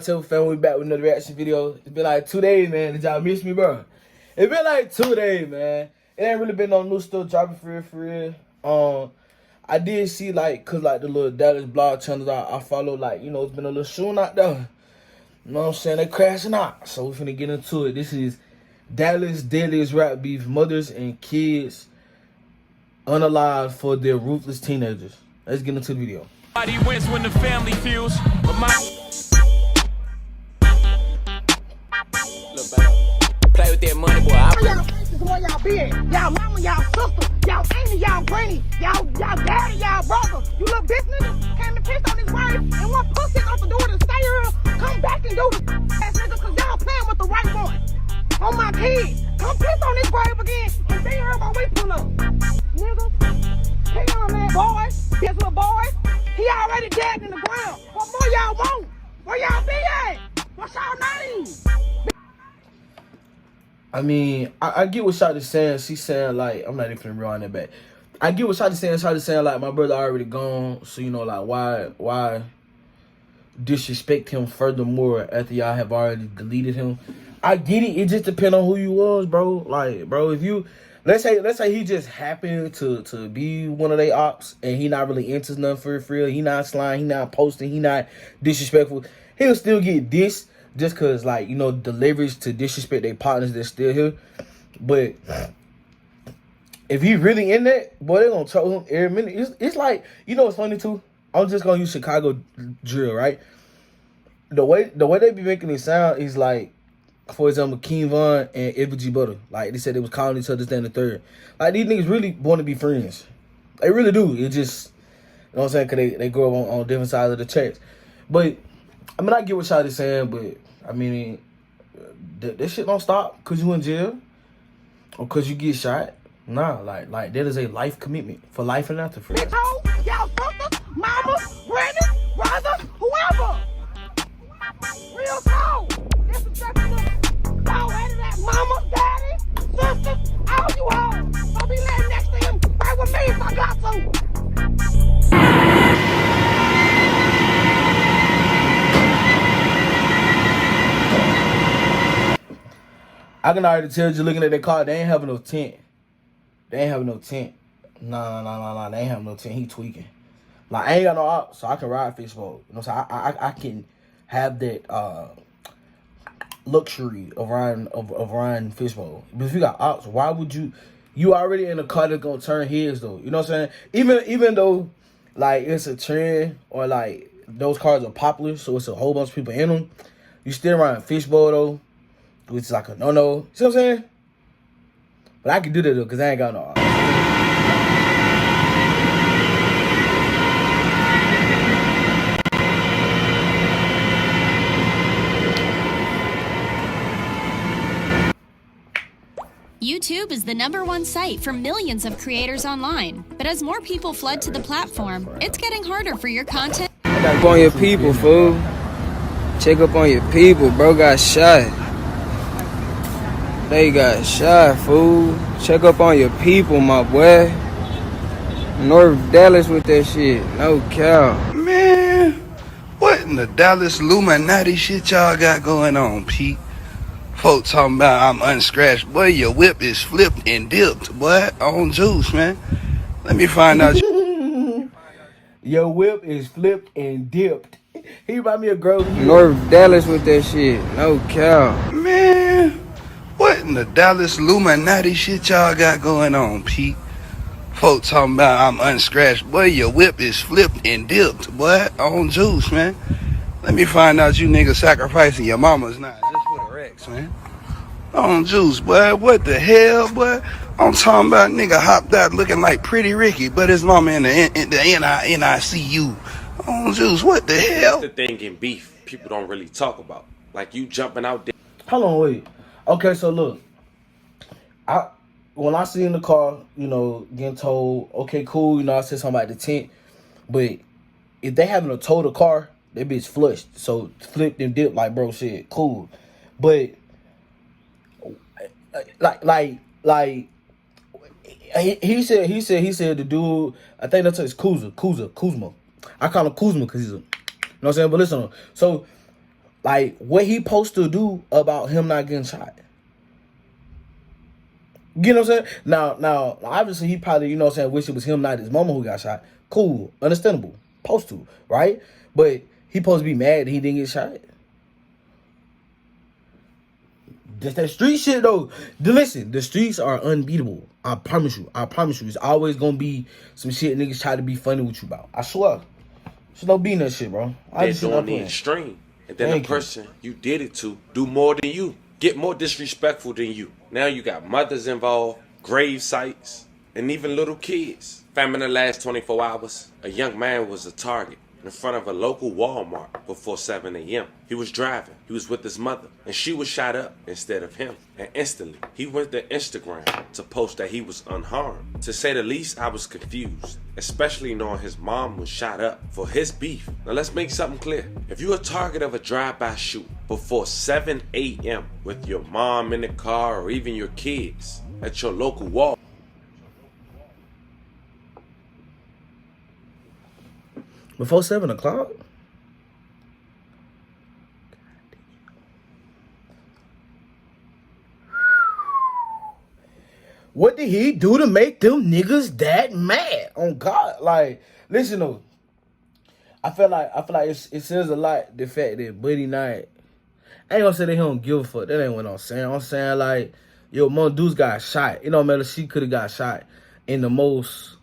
So fam, we back with another reaction video. It's been like 2 days, man. Did y'all miss me, bro? It's been like 2 days, man. It ain't really been no new stuff dropping for real. I did see cause the little Dallas blog channels I follow, it's been a little shooting out there. You know what I'm saying? They crashing out. So we finna get into it. This is Dallas Deadliest rap beef. Mothers and kids unalive for their ruthless teenagers. Let's get into the video. Nobody wins when the family feels, but play with that money, boy. Where y'all been? Y'all mama, y'all sister, y'all auntie, y'all granny, y'all daddy, y'all brother. You little bitch nigga came to piss on his wife and one pussy off the door to stay here. Come back and do the ass nigga, cause y'all playing with the right one. On my kids, come piss on his grave again and be here while we pull up. Nigga, hey on man, boys, this little boy, he already dead in the ground. What more y'all want? Where y'all be at? What's y'all name? I mean, I get what Shotty's saying. She's saying, I'm not even finna rewind that back. I get what Shotty's saying. Shotty's saying, my brother already gone. So, why disrespect him furthermore after y'all have already deleted him? I get it. It just depends on who you was, bro. Bro, if you, let's say he just happened to be one of they ops and he not really into nothing for real. He not slime, he not posting, he not disrespectful. He'll still get dissed. Just cause the leverage to disrespect their partners that's still here. But if he really in that, boy, they gonna troll him every minute. It's like, what's funny too? I'm just gonna use Chicago drill, right? The way they be making it sound is for example, King Von and FBG Murder. They said they was calling each other stand the third. These niggas really want to be friends. They really do. It just, you know what I'm saying? Cause they grow up on different sides of the tracks. But I mean, I get what Shotty's saying, but I mean, that shit don't stop because you in jail or because you get shot. Nah, that is a life commitment for life and after. For y'all sister, mama, granny, brother, whoever. Real talk. Y'all hated that mama, daddy, sister, all you all. I'll be laying next to him right with me if I got to. I can already tell you looking at that car, they ain't having no tent. They ain't having no tent. Nah. They ain't having no tent. He tweaking. I ain't got no op, so I can ride fishbowl. You know what I'm saying? I can have that luxury of riding fishbowl. But if you got ops, why would you already in a car that's gonna turn heads though? You know what I'm saying? Even though it's a trend or those cars are popular, so it's a whole bunch of people in them, you still riding fishbowl though. Which is a no-no. See what I'm saying? But I can do that though, because I ain't got no. YouTube is the #1 site for millions of creators online. But as more people flood to the platform, it's getting harder for your content. Check up on your people, fool. Check up on your people. Bro got shot. They got shot, fool. Check up on your people, my boy. North Dallas with that shit. No cow. Man, what in the Dallas Illuminati shit y'all got going on, Pete? Folks talking about I'm unscratched. Boy, your whip is flipped and dipped, boy, on juice, man. Let me find out. Your whip is flipped and dipped. He brought me a girl. North Dallas with that shit. No cow. Man. What in the Dallas Illuminati shit y'all got going on, Pete? Folks talking about I'm unscratched. Boy, your whip is flipped and dipped, boy, on juice, man. Let me find out you niggas sacrificing your mamas now, just for the Rex, man. On juice, boy. What the hell, boy? I'm talking about nigga hopped out looking like Pretty Ricky, but his mama in the NICU. On juice, what the hell? That's the thing in beef people don't really talk about. You jumping out there. Hold on, wait. Okay, so look, when I see in the car, getting told, okay, cool, I said something about the tent, but if they having to tow the car, that bitch flushed, so flipped and dipped, bro, shit, cool, but he said the dude, I think that's his Kuzma. I call him Kuzma because he's a, you know what I'm saying? But listen, so Like, what he supposed to do about him not getting shot? You know what I'm saying? Now, obviously, he probably, you know what I'm saying, wish it was him, not his mama who got shot. Cool. Understandable. Supposed to, right? But he supposed to be mad that he didn't get shot. That's that street shit, though. Listen, the streets are unbeatable. I promise you. It's always gonna be some shit niggas try to be funny with you about. I swear. There's no being that shit, bro. They're doing the extreme. And then the person you did it to do more than you. Get more disrespectful than you. Now you got mothers involved, grave sites, and even little kids. Fam, in the last 24 hours, a young man was a target in front of a local Walmart before 7 a.m. He was driving. He was with his mother, and she was shot up instead of him. And instantly, he went to Instagram to post that he was unharmed. To say the least, I was confused, especially knowing his mom was shot up for his beef. Now let's make something clear. If you're a target of a drive-by shoot before 7 a.m. with your mom in the car or even your kids at your local Walmart, before 7 o'clock? What did he do to make them niggas that mad? On God, like, listen though. I feel like it says a lot, the fact that Buddy Knight, I ain't gonna say that he don't give a fuck. That ain't what I'm saying. I'm saying, like, yo, Mon Dudes got shot. It don't matter, she could have got shot in the most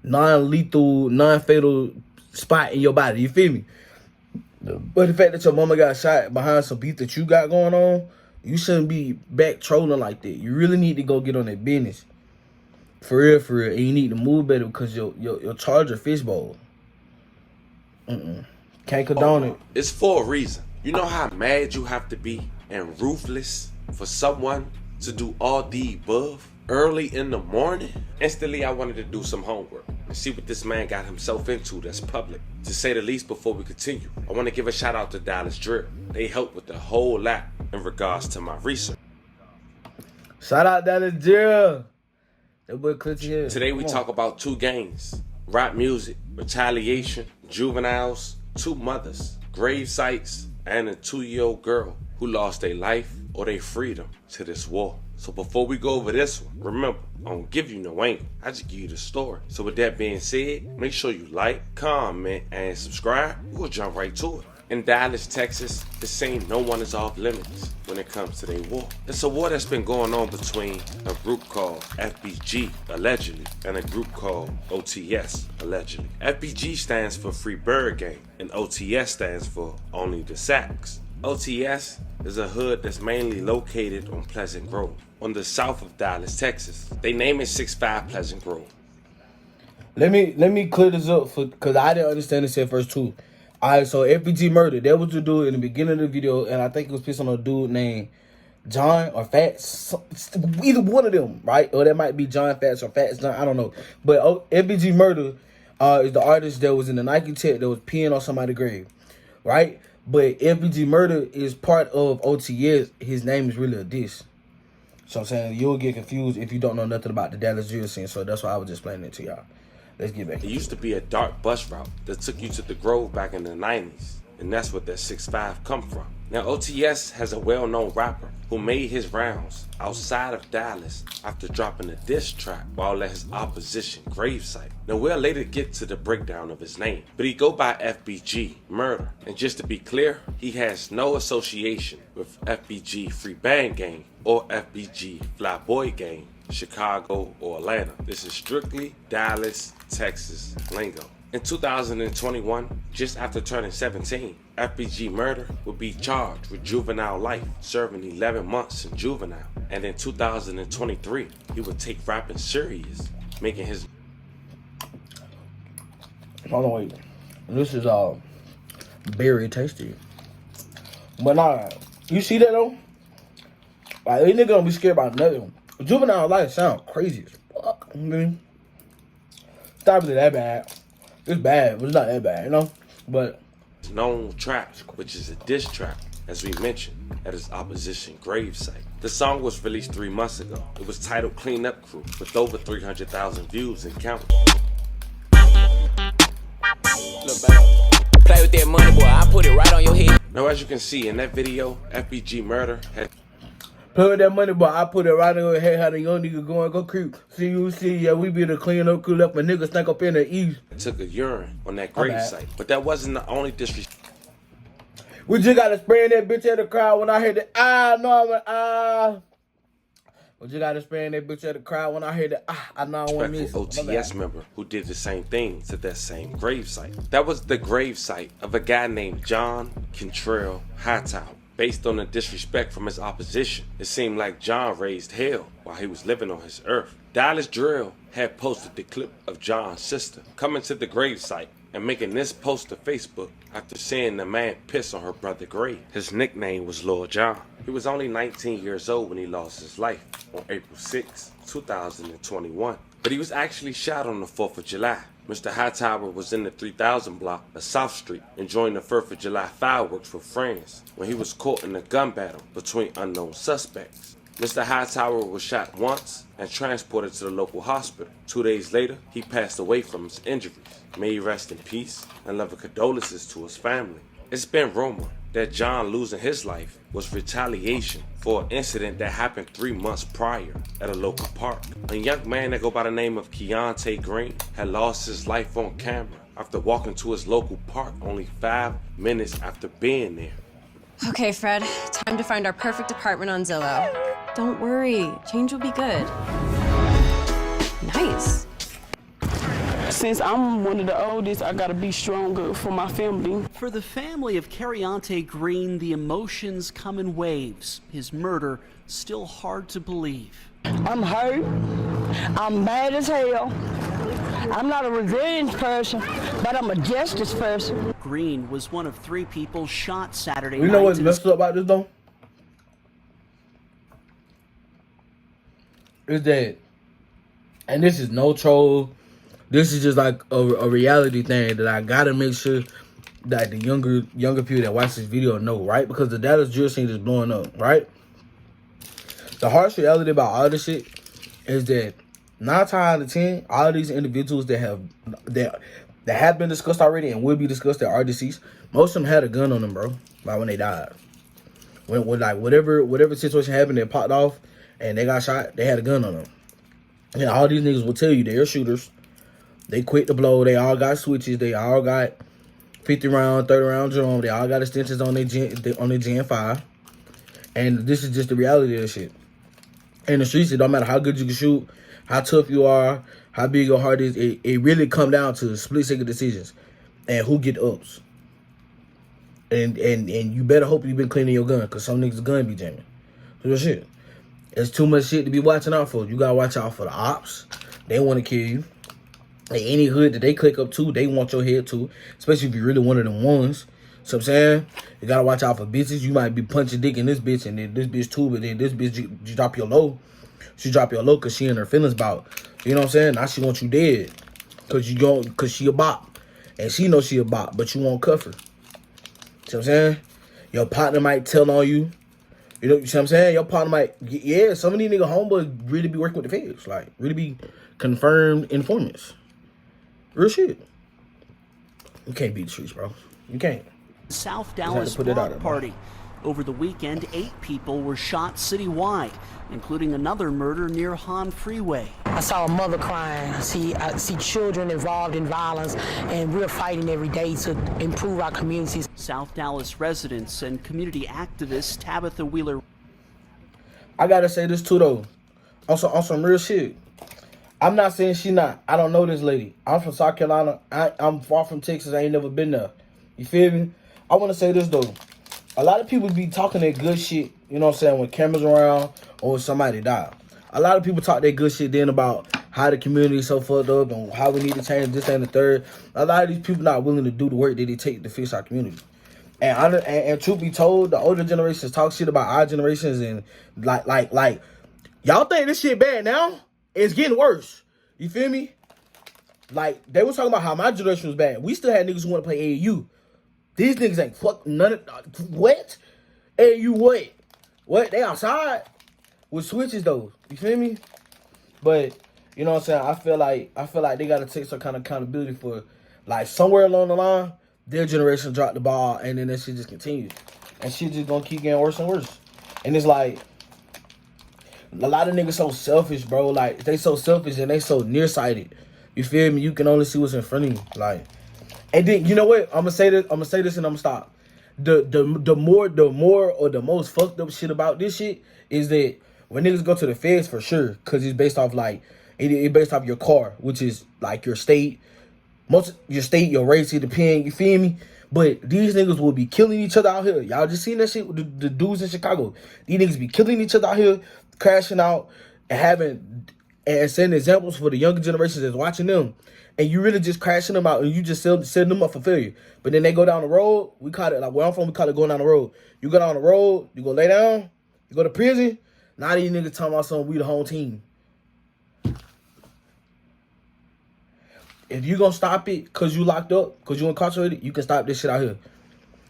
non-lethal, non-fatal spot in your body. You feel me? But the fact that your mama got shot behind some beef that you got going on, you shouldn't be back trolling like that. You really need to go get on that business. For real. And you need to move better because your charger fishbowl. Can't condone it. It's for a reason. You know how mad you have to be and ruthless for someone to do all the above early in the morning? Instantly, I wanted to do some homework and see what this man got himself into that's public. To say the least, before we continue, I want to give a shout out to Dallas Drill. They helped with the whole lot in regards to my research. Shout out Dallas Drill. That boy clipped here. Today we talk about 2 gangs, rap music, retaliation, juveniles, 2 mothers, grave sites, and a 2-year-old girl who lost their life or their freedom to this war. So before we go over this one, remember, I don't give you no angle. I just give you the story. So with that being said, make sure you like, comment, and subscribe. We'll jump right to it. In Dallas, Texas, it's saying no one is off limits when it comes to their war. It's a war that's been going on between a group called FBG, allegedly, and a group called OTS, allegedly. FBG stands for Free Bird Gang, and OTS stands for Only the Sacks. OTS is a hood that's mainly located on Pleasant Grove, on the south of Dallas, Texas. They name it 65 Pleasant Grove. Let me clear this up because I didn't understand this at first too. Alright, so FBG Murder, that was the dude in the beginning of the video, and I think it was pissed on a dude named John or Fats, either one of them, right? Or that might be John Fats or Fats John, I don't know. But FBG Murder is the artist that was in the Nike tech that was peeing on somebody's grave, right? But FBG Murder is part of OTS. His name is really a diss. So I'm saying you'll get confused if you don't know nothing about the Dallas drill scene. So that's why I was just explaining it to y'all. Let's get back. It used to be a dark bus route that took you to the Grove back in the 90s. And that's where that 6'5" come from. Now OTS has a well-known rapper who made his rounds outside of Dallas after dropping a diss track while at his opposition gravesite. Now we'll later get to the breakdown of his name, but he go by FBG Murder. And just to be clear, he has no association with FBG Free Band Gang or FBG Flyboy Gang, Chicago or Atlanta. This is strictly Dallas, Texas lingo. In 2021, just after turning 17, FBG Murder would be charged with juvenile life, serving 11 months in juvenile. And in 2023, he would take rapping serious, making his... Hold on, wait. This is very tasty. But nah, you see that though? Like, these niggas don't be scared about nothing. Juvenile life sound crazy as fuck. I mean, it's not really that bad. It's bad, but it's not that bad, you know? But known track, which is a diss track, as we mentioned, at his opposition gravesite. The song was released 3 months ago. It was titled Clean Up Crew, with over 300,000 views and counting. Play with that money, boy, I put it right on your head. Now, as you can see in that video, FBG Murder had Play with that money, but I put it right in your head. How the young nigga going, go creep. See, yeah, we be the clean up crew up, but niggas think up in the east. took a urine on that grave site. But that wasn't the only disrespect. We just got to spray in that bitch at the crowd when I hear the no, I went We just got to spray in that bitch at the crowd when I hear the I know I want to miss OTS member who did the same thing to that same grave site. That was the grave site of a guy named John Cantrell Hightower. Based on the disrespect from his opposition, it seemed like John raised hell while he was living on his earth. Dallas Drill had posted the clip of John's sister coming to the gravesite and making this post to Facebook after seeing the man piss on her brother's grave. His nickname was Lord John. He was only 19 years old when he lost his life on April 6, 2021. But he was actually shot on the 4th of July. Mr. Hightower was in the 3000 block of South Street enjoying the 4th of July fireworks with friends when he was caught in a gun battle between unknown suspects. Mr. Hightower was shot once and transported to the local hospital. 2 days later, he passed away from his injuries. May he rest in peace and love and condolences to his family. It's been rumored that John losing his life was retaliation for an incident that happened 3 months prior at a local park. A young man that go by the name of Keontae Green had lost his life on camera after walking to his local park only 5 minutes after being there. Okay, Fred, time to find our perfect apartment on Zillow. Don't worry, change will be good. Nice. Since I'm one of the oldest, I gotta be stronger for my family. For the family of Keontae Green, the emotions come in waves. His murder still hard to believe. I'm hurt. I'm mad as hell. I'm not a revenge person, but I'm a justice person. Green was one of 3 people shot Saturday You night. know what's messed up about this though? Is that, and this is no troll. This is just like a reality thing that I gotta make sure that the younger people that watch this video know, right? Because the Dallas drill scene is blowing up, right? The harsh reality about all this shit is that 9 times out of 10, all of these individuals that have been discussed already and will be discussed that are deceased, most of them had a gun on them, bro. Like when they died, when like whatever situation happened, they popped off and they got shot, they had a gun on them. And all these niggas will tell you they're shooters. They quit the blow. They all got switches. They all got 50 round, 30 round drum. They all got extensions on their Gen 5. And this is just the reality of this shit. In the streets, it don't matter how good you can shoot, how tough you are, how big your heart is. It really come down to split-second decisions and who get ups. And you better hope you've been cleaning your gun, because some niggas' gun be jamming. Real shit. There's too much shit to be watching out for. You gotta watch out for the ops. They want to kill you. Any hood that they click up to, they want your head too. Especially if you're really one of them ones. So I'm saying, you gotta watch out for bitches. You might be punching dick in this bitch, and then this bitch too, but then this bitch, you drop your low. She drop your low because she in her feelings about. You know what I'm saying? Now she want you dead. Cause she a bop. And she knows she a bop, but you won't cuff her. See what I'm saying? Your partner might tell on you. You know what I'm saying? Your partner might, yeah, some of these nigga homeboys really be working with the feds. Like, really be confirmed informants. Real shit. You can't beat the streets, bro. You can't. South Dallas block party. Over the weekend, 8 people were shot citywide, including another murder near Hahn Freeway. I saw a mother crying. I see children involved in violence, and we're fighting every day to improve our communities. South Dallas residents and community activist Tabitha Wheeler. I gotta say this too, though. On some real shit. I'm not saying she not. I don't know this lady. I'm from South Carolina. I'm far from Texas. I ain't never been there. You feel me? I want to say this, though. A lot of people be talking that good shit, you know what I'm saying, when cameras around or when somebody die. A lot of people talk that good shit then about how the community is so fucked up and how we need to change this and the third. A lot of these people not willing to do the work that they take to fix our community. And truth be told, the older generations talk shit about our generations, and like y'all think this shit bad now? It's getting worse. You feel me? Like, they was talking about how my generation was bad. We still had niggas who want to play AAU. These niggas ain't fuck none of, what? AAU what? What? They outside? With switches though. You feel me? But, you know what I'm saying? I feel like they gotta take some kind of accountability for, like, somewhere along the line, their generation dropped the ball, and then that shit just continues. And shit just gonna keep getting worse and worse. And it's like, a lot of niggas so selfish, bro. Like, they so selfish and they so nearsighted. You feel me? You can only see what's in front of you. Like, and then, you know what? I'm gonna say this and I'm gonna stop. The more or the most fucked up shit about this shit is that when niggas go to the feds, for sure, because it's based off, like, it's based off your car, which is, like, your state, your race, it depends, you feel me? But these niggas will be killing each other out here. Y'all just seen that shit with the dudes in Chicago. These niggas be killing each other out here, crashing out, and setting examples for the younger generations that's watching them. And you really just crashing them out, and you just setting them up for failure. But then they go down the road. We call it, like where I'm from, we call it going down the road. You go down the road, you go lay down, you go to prison. Now these niggas talking about something, we the whole team. If you gonna stop it because you locked up, because you incarcerated, you can stop this shit out here.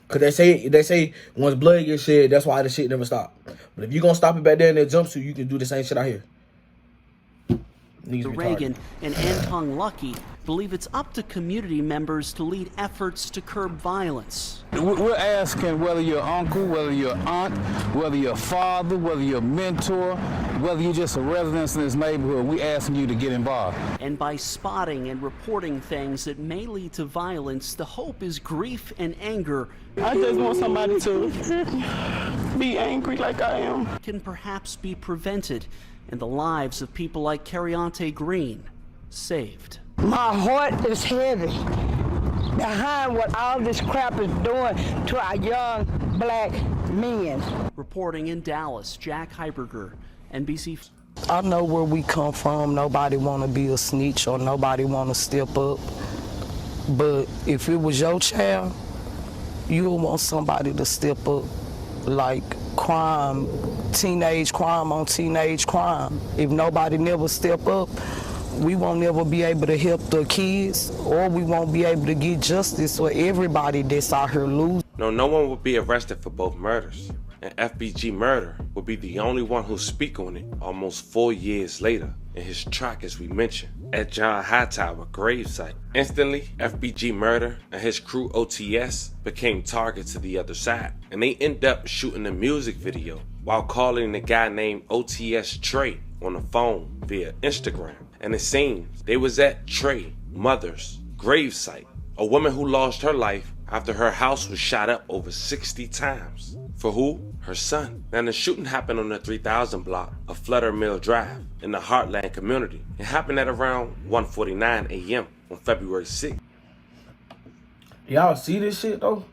Because they say once blood gets shed, that's why the shit never stop. But if you gonna stop it back there in that jumpsuit, you can do the same shit out here. Reagan and Anton Lucky believe it's up to community members to lead efforts to curb violence. We're asking whether you're uncle, whether you're aunt, whether you're father, whether you're mentor, whether you're just a resident in this neighborhood, we're asking you to get involved. And by spotting and reporting things that may lead to violence, the hope is grief and anger. I just want somebody to be angry like I am. Can perhaps be prevented, and the lives of people like Cariante Green saved. My heart is heavy behind what all this crap is doing to our young black men. Reporting in Dallas, Jack Heiberger, NBC. I know where we come from. Nobody want to be a snitch or nobody want to step up. But if it was your child, you would want somebody to step up, like crime, teenage crime on teenage crime. If nobody never step up, we won't never be able to help the kids, or we won't be able to get justice for everybody that's out here losing. No one would be arrested for both murders, and FBG Murder would be the only one who speak on it almost 4 years later in his track, as we mentioned, at John Hightower gravesite. Instantly, FBG Murder and his crew OTS became targets to the other side, and they end up shooting a music video while calling the guy named OTS Trey on the phone via Instagram. And it seems they was at Trey mother's gravesite, a woman who lost her life after her house was shot up over 60 times. For who? Her son. Now the shooting happened on the 3000 block of Flutter Mill Drive in the Heartland community. It happened at around 1:49 a.m. on February 6th. Y'all see this shit though?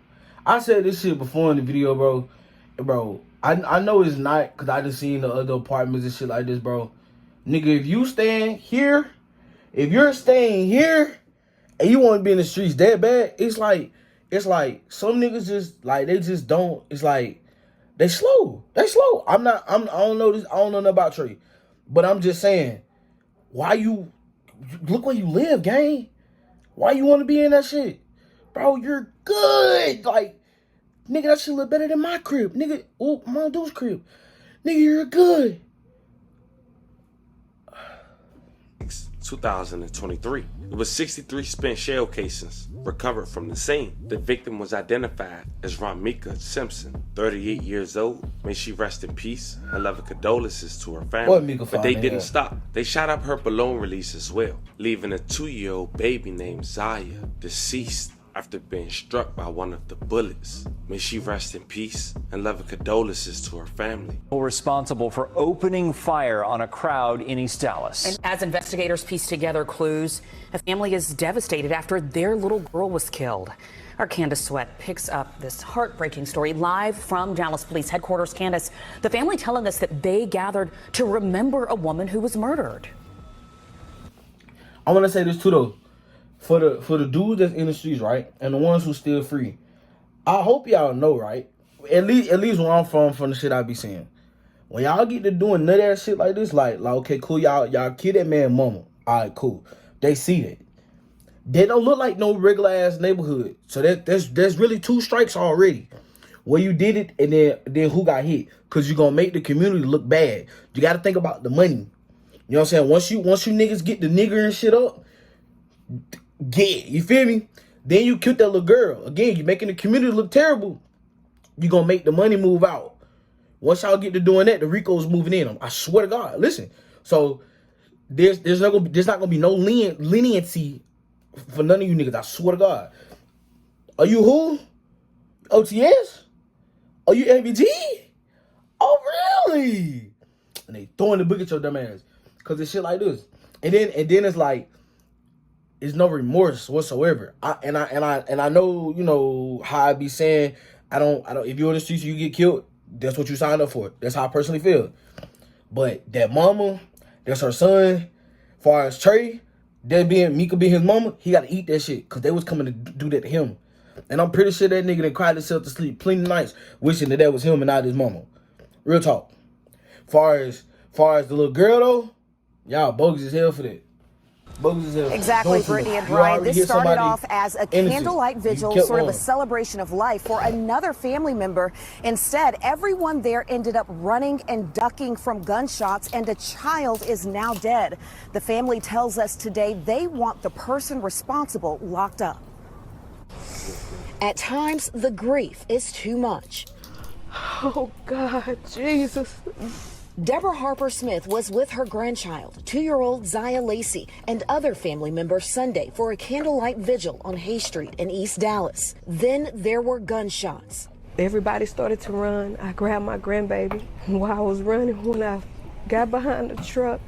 I said this shit before in the video, bro. Bro, I know it's not, because I just seen the other apartments and shit like this, bro. Nigga, if you staying here, if you're staying here and you want to be in the streets that bad, it's like some niggas just, like, they just don't, it's like, they slow. I don't know nothing about Trey, but I'm just saying, why you, look where you live, gang. Why you want to be in that shit? Bro, you're good. Like, nigga, that shit look better than my crib. Nigga, oh, my dude's crib. Nigga, you're good. 2023. It was 63 spent shell casings recovered from the scene. The victim was identified as Ramika Simpson, 38 years old. May she rest in peace. I love her condolences to her family. But they didn't stop. They shot up her balloon release as well, leaving a 2-year-old baby named Zaya deceased after being struck by one of the bullets. May she rest in peace, and love and condolences to her family. Responsible for opening fire on a crowd in East Dallas. And as investigators piece together clues, a family is devastated after their little girl was killed. Our Candace Sweat picks up this heartbreaking story live from Dallas Police Headquarters. Candace, the family telling us that they gathered to remember a woman who was murdered. I want to say this too, though. For the dudes that's in the streets, right, and the ones who still free, I hope y'all know, right, at least where I'm from the shit I be saying, when y'all get to doing nut ass shit like this, like okay, cool, y'all kill that man mama, all right, cool, they see that, they don't look like no regular ass neighborhood, so there's really 2 strikes already, where you did it, and then who got hit, because you're gonna make the community look bad. You got to think about the money, you know what I'm saying? Once you niggas get the nigger and shit up, you feel me? Then you killed that little girl. Again, you're making the community look terrible. You're going to make the money move out. Once y'all get to doing that, the Rico's moving in. I swear to God. Listen. So there's not gonna be no leniency for none of you niggas. I swear to God. Are you who? OTS? Are you FBG? Oh really? And they throwing the book at your dumb ass. Cause it's shit like this. And then it's like there's no remorse whatsoever. I know, you know, how I be saying I don't if you're in the streets you get killed, that's what you signed up for. That's how I personally feel. But that mama, that's her son, far as Trey, that being Mika being his mama, he gotta eat that shit. Cause they was coming to do that to him. And I'm pretty sure that nigga done cried himself to sleep plenty of nights wishing that was him and not his mama. Real talk. Far as the little girl though, y'all bogus as hell for that. Exactly, Brittany and Brian. This started off as a candlelight vigil, sort of a celebration of life for another family member. Instead, everyone there ended up running and ducking from gunshots, and a child is now dead. The family tells us today they want the person responsible locked up. At times, the grief is too much. Oh, God, Jesus. Deborah Harper Smith was with her grandchild, 2-year-old Zaya Lacey, and other family members Sunday for a candlelight vigil on Hay Street in East Dallas. Then there were gunshots. Everybody started to run. I grabbed my grandbaby. While I was running, when I got behind the truck,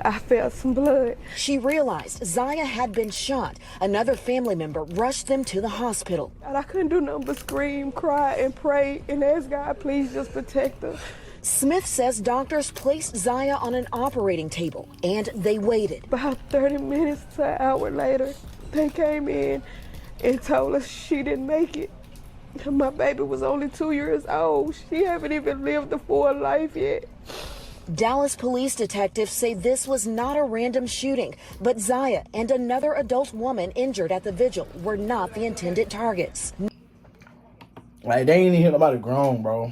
I felt some blood. She realized Zaya had been shot. Another family member rushed them to the hospital. And I couldn't do nothing but scream, cry, and pray, and ask God, please just protect her. Smith says doctors placed Zaya on an operating table, and they waited. About 30 minutes to an hour later, they came in and told us she didn't make it. My baby was only 2 years old. She haven't even lived a full life yet. Dallas police detectives say this was not a random shooting, but Zaya and another adult woman injured at the vigil were not the intended targets. Like, they ain't even hit nobody grown, bro.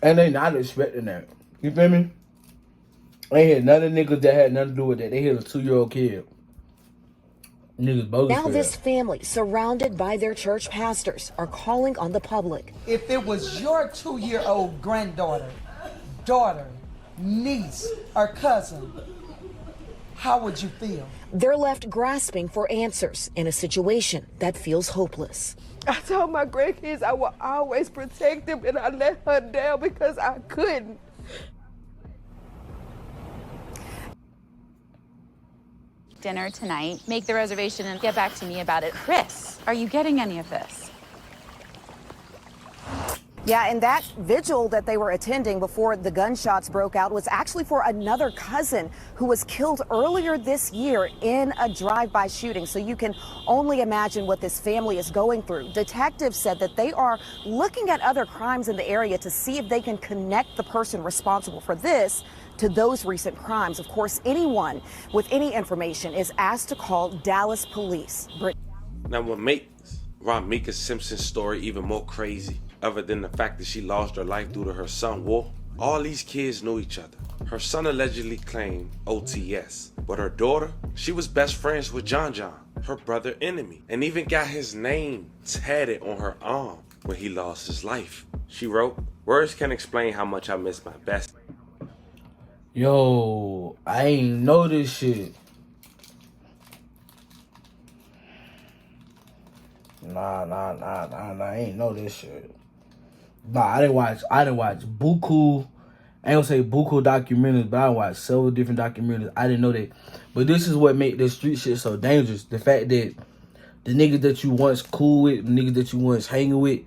And they not expecting that. You feel me? They hit none of the niggas that had nothing to do with that. They hit a 2-year-old kid. Niggas bogus. Now this family, surrounded by their church pastors, are calling on the public. If it was your 2-year-old granddaughter, daughter, niece, or cousin, how would you feel? They're left grasping for answers in a situation that feels hopeless. I told my grandkids I would always protect them, and I let her down because I couldn't. Dinner tonight. Make the reservation and get back to me about it. Chris, are you getting any of this? Yeah, and that vigil that they were attending before the gunshots broke out was actually for another cousin who was killed earlier this year in a drive-by shooting. So you can only imagine what this family is going through. Detectives said that they are looking at other crimes in the area to see if they can connect the person responsible for this to those recent crimes. Of course, anyone with any information is asked to call Dallas police. Now, what makes Ramika Simpson's story even more crazy, other than the fact that she lost her life due to her son war, all these kids knew each other. Her son allegedly claimed OTS, but her daughter, she was best friends with John, her brother enemy, and even got his name tatted on her arm when he lost his life. She wrote, "Words can't explain how much I miss my best." Yo, I ain't know this shit. Nah, I ain't know this shit. Nah, I didn't watch buku. I ain't gonna say buku documentaries, but I watched several different documentaries. I didn't know that. But this is what make this street shit so dangerous. The fact that the niggas that you once cool with, the niggas that you once hanging with,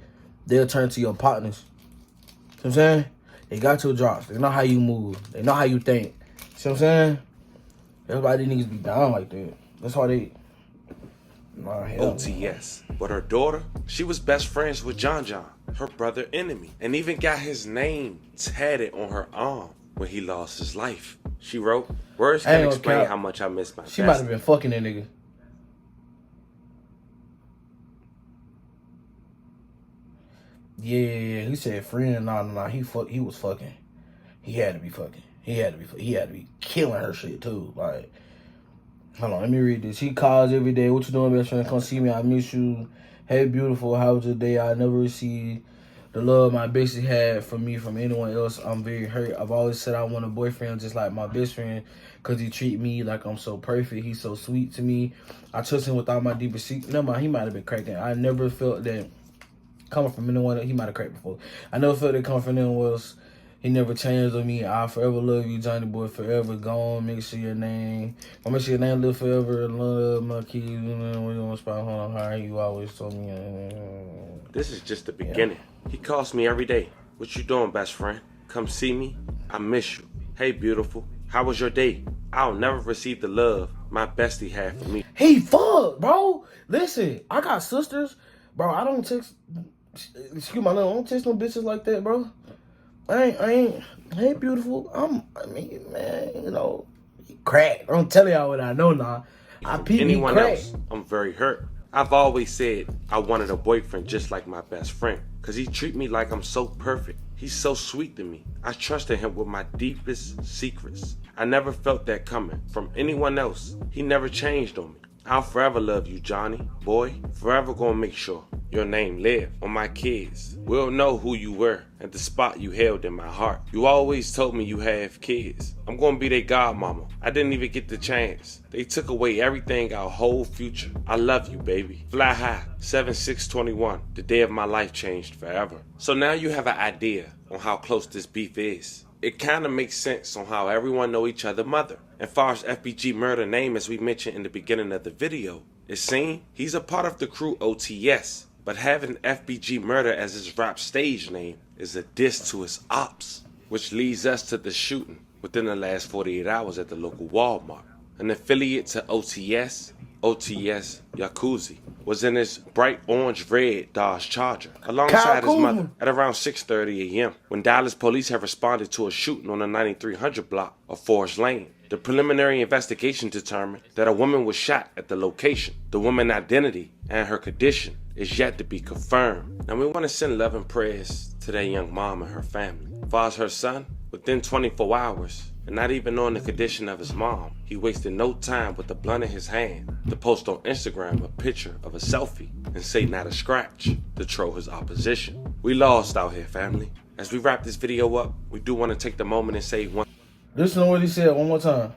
they'll turn to your partners. You know what I'm saying? They got your drops. They know how you move. They know how you think. See what I'm saying? That's why these niggas be down like that. That's why they... OTS. But her daughter, she was best friends with John, her brother enemy, and even got his name tatted on her arm when he lost his life. She wrote, "Words can't explain how much I miss my She might have been fucking that nigga. Yeah, he said friend. Nah. He was fucking. He had to be fucking. He had to be killing her shit too. Like, Hold on, let me read this. He calls every day. What you doing, best friend? Come see me. I miss you. Hey, beautiful. How was your day? I never received the love my bestie had from me from anyone else. I'm very hurt. I've always said I want a boyfriend just like my best friend because he treat me like I'm so perfect. He's so sweet to me. I trust him with all my deepest secrets. Never mind, he might have been cracking. I never felt that coming from anyone else. He might have cracked before. I never felt that coming from anyone else. He never changed on me. I'll forever love you, Johnny boy. Forever gone. Make sure your name. I'll make sure your name live forever. Love my kids. We on spot. Hold on. How you always told me. This is just the beginning. He calls me every day. What you doing, best friend? Come see me. I miss you. Hey, beautiful. How was your day? I'll never receive the love my bestie had for me. Hey, fuck, bro. Listen, I got sisters. Bro, I don't text. Excuse my name. I don't text no bitches like that, bro. I ain't. Hey, beautiful. I mean, man, you know, crack. I'm telling y'all what I know now. I peep Anyone crack. else, I'm very hurt. I've always said I wanted a boyfriend just like my best friend, cause he treat me like I'm so perfect. He's so sweet to me. I trusted him with my deepest secrets. I never felt that coming from anyone else. He never changed on me. I'll forever love you, Johnny. Boy, forever gonna make sure your name live on my kids. We'll know who you were and the spot you held in my heart. You always told me you have kids. I'm gonna be their godmama. I didn't even get the chance. They took away everything, our whole future. I love you, baby. Fly high, 7/6/21. The day of my life changed forever. So now you have an idea on how close this beef is. It kind of makes sense on how everyone know each other's mother. And far as FBG Murder name, as we mentioned in the beginning of the video, it seems he's a part of the crew OTS. But having FBG Murder as his rap stage name is a diss to his Opps, which leads us to the shooting within the last 48 hours at the local Walmart. An affiliate to OTS Yakuza, was in his bright orange-red Dodge Charger alongside his mother at around 6:30 a.m. when Dallas police have responded to a shooting on the 9300 block of Forest Lane. The preliminary investigation determined that a woman was shot at the location. The woman's identity and her condition is yet to be confirmed. Now we want to send love and prayers to that young mom and her family. As far as her son, within 24 hours, and not even knowing the condition of his mom, he wasted no time with the blunt in his hand to post on Instagram a picture of a selfie and say not a scratch to troll his opposition. We lost out here, family. As we wrap this video up, we do want to take the moment and say one. Listen to what he said one more time.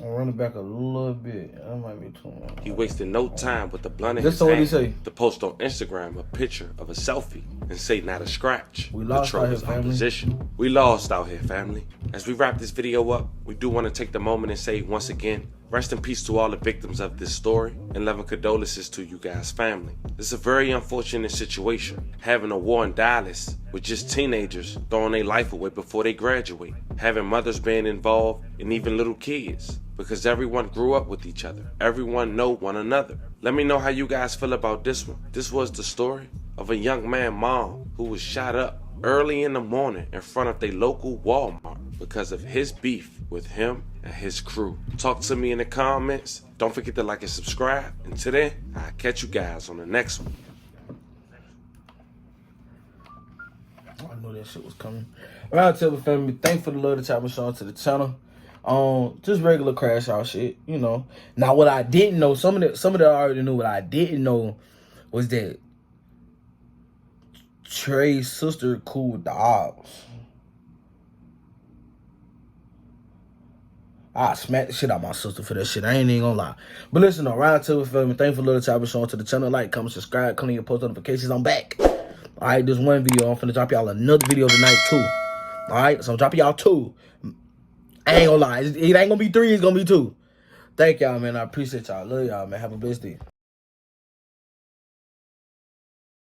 I'll run it back a little bit. That might be too long. He wasted no time with the blunt in Listen his to what he hand say. to post on Instagram a picture of a selfie and say not a scratch We to lost troll out his here, family. opposition. We lost out here, family. As we wrap this video up, we do want to take the moment and say once again, rest in peace to all the victims of this story and loving condolences to you guys' family. This is a very unfortunate situation, having a war in Dallas with just teenagers throwing their life away before they graduate, having mothers being involved and even little kids, because everyone grew up with each other. Everyone know one another. Let me know how you guys feel about this one. This was the story of a young man mom who was shot up early in the morning in front of their local Walmart because of his beef with him and his crew. Talk to me in the comments. Don't forget to like and subscribe. Until then, I'll catch you guys on the next one. I knew that shit was coming. Alright, tell the family, thanks for the love that y'all been showing to the channel. Just regular crash out shit, you know. Now what I didn't know, some of that I already knew. What I didn't know was that Trey's sister cool with the Opps. I smacked the shit out of my sister for that shit. I ain't even gonna lie. But listen, though, right to the family. Thanks for the little time showing to the channel. Like, comment, subscribe, click on your post notifications. I'm back. Alright, this one video. I'm finna drop y'all another video tonight, too. Alright, so I'm dropping y'all 2. I ain't gonna lie. It ain't gonna be 3, it's gonna be 2. Thank y'all, man. I appreciate y'all. Love y'all, man. Have a blessed day.